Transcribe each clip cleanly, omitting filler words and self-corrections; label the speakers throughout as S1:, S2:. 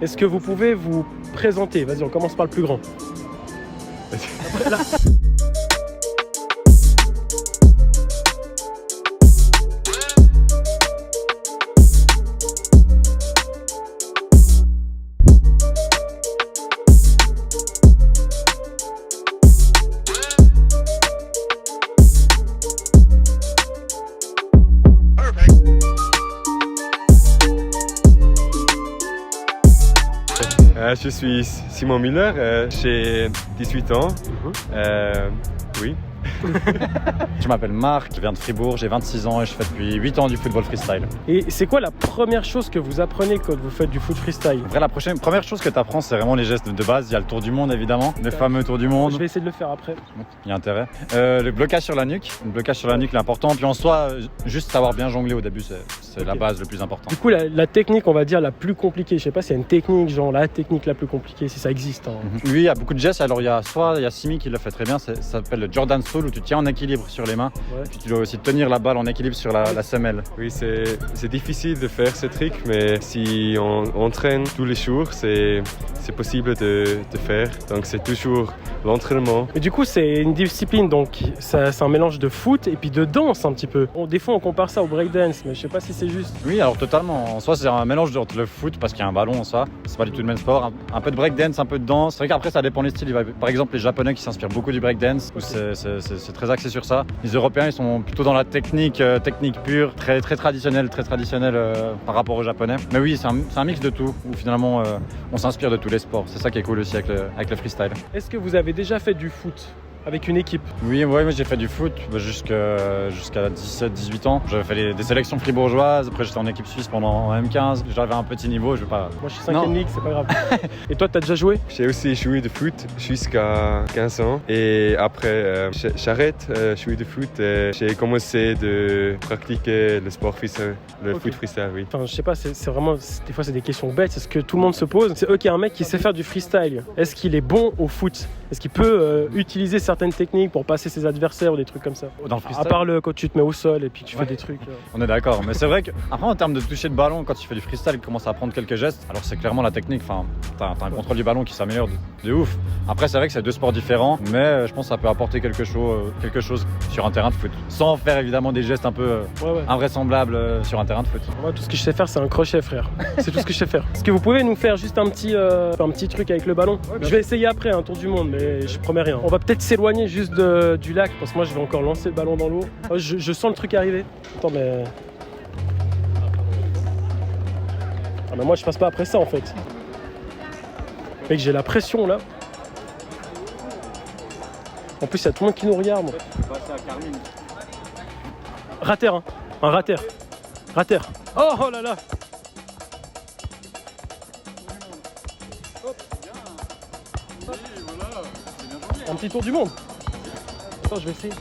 S1: Est-ce que vous pouvez vous présenter? Vas-y, on commence par le plus grand. Après, là.
S2: Je suis Simon Müller, j'ai 18 ans. Oui.
S3: Je m'appelle Marc, je viens de Fribourg, j'ai 26 ans et je fais depuis 8 ans du football freestyle.
S1: Et c'est quoi la première chose que vous apprenez quand vous faites du foot freestyle?
S3: En vrai, la première chose que tu apprends, c'est vraiment les gestes de base. Il y a le tour du monde évidemment, le fameux tour du monde.
S1: Je vais essayer de le faire après.
S3: Il y a intérêt. Le blocage sur la nuque, l'important. Puis en soi, juste savoir bien jongler au début, c'est la base le plus important.
S1: Du coup, la technique, on va dire la plus compliquée. Je sais pas s'il y a une technique, genre la technique la plus compliquée, si ça existe. Hein.
S3: Oui, il y a beaucoup de gestes. Alors il y a Simi qui le fait très bien. Ça s'appelle le Jordan Stall où tu tiens en équilibre sur les mains.
S1: Ouais.
S3: Puis tu dois aussi tenir la balle en équilibre sur la semelle.
S2: Oui, c'est difficile de faire ce trick, mais si on entraîne tous les jours, c'est possible de faire. Donc c'est toujours l'entraînement.
S1: Et du coup, c'est une discipline, donc c'est un mélange de foot et puis de danse un petit peu. Des fois, on compare ça au breakdance, mais je sais pas si c'est juste.
S3: Oui, alors totalement. En soi, c'est un mélange entre le foot, parce qu'il y a un ballon en soi. C'est pas du tout le même sport. Un peu de breakdance, un peu de danse. C'est vrai qu'après, ça dépend des styles. Par exemple, les Japonais qui s'inspirent beaucoup du breakdance, où c'est très axé sur ça. Les Européens, ils sont plutôt dans la technique pure, très traditionnelle par rapport aux Japonais. Mais oui, c'est un mix de tout, où finalement, on s'inspire de tous les sports. C'est ça qui est cool aussi avec le freestyle.
S1: Est-ce que vous avez déjà fait du foot avec une équipe?
S3: Oui, moi j'ai fait du foot jusqu'à 17-18 ans. J'avais fait des sélections fribourgeoises, après j'étais en équipe suisse pendant M15. J'avais un petit niveau, je vais pas...
S1: Moi je suis 5e ligue, c'est pas grave. Et toi, t'as déjà joué?
S2: J'ai aussi joué de foot jusqu'à 15 ans et après j'arrête de jouer de foot et j'ai commencé de pratiquer le sport freestyle, foot freestyle, oui.
S1: Enfin, je sais pas, c'est vraiment, des fois c'est des questions bêtes, c'est ce que tout le monde se pose. C'est qu'il y a un mec qui sait faire du freestyle. Est-ce qu'il est bon au foot? Est-ce qu'il peut utiliser certaines techniques pour passer ses adversaires ou des trucs comme ça?
S3: Dans le freestyle,
S1: à part quand tu te mets au sol et puis tu fais des trucs.
S3: On est d'accord, mais c'est vrai qu'après en termes de toucher de ballon, quand tu fais du freestyle, tu commences à apprendre quelques gestes. Alors c'est clairement la technique, enfin, t'as un contrôle du ballon qui s'améliore de ouf. Après c'est vrai que c'est deux sports différents, mais je pense que ça peut apporter quelque chose sur un terrain de foot. Sans faire évidemment des gestes un peu invraisemblables sur un terrain de foot.
S1: Moi tout ce que je sais faire c'est un crochet, frère. C'est tout ce que je sais faire. Est-ce que vous pouvez nous faire juste un petit truc avec le ballon? Je vais essayer après un tour du monde, mais je promets rien. On va peut-être s'éloigner juste du lac parce que moi je vais encore lancer le ballon dans l'eau. Je sens le truc arriver. Attends mais... Ah mais moi je passe pas après ça en fait. Mec, j'ai la pression là. En plus il y a tout le monde qui nous regarde. Rater hein. Un rater. Rater. Oh là là. Un petit tour du monde. Attends, je vais essayer.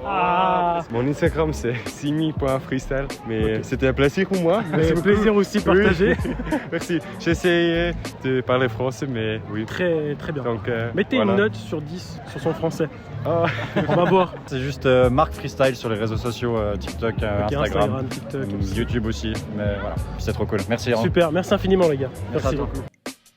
S1: Ah.
S2: Mon Instagram c'est simi.freestyle, mais c'était un plaisir pour moi.
S1: C'est un plaisir aussi partagé.
S2: Oui. Merci. J'ai essayé de parler français, mais oui.
S1: Très bien.
S2: Donc,
S1: mettez
S2: voilà.
S1: une note sur 10 sur son français.
S2: Ah.
S1: On va voir.
S3: C'est juste Marc Freestyle sur les réseaux sociaux, TikTok, Instagram,
S1: TikTok,
S3: YouTube aussi. Mais voilà, c'est trop cool. Merci.
S1: Super, merci infiniment les gars.
S3: Merci à toi.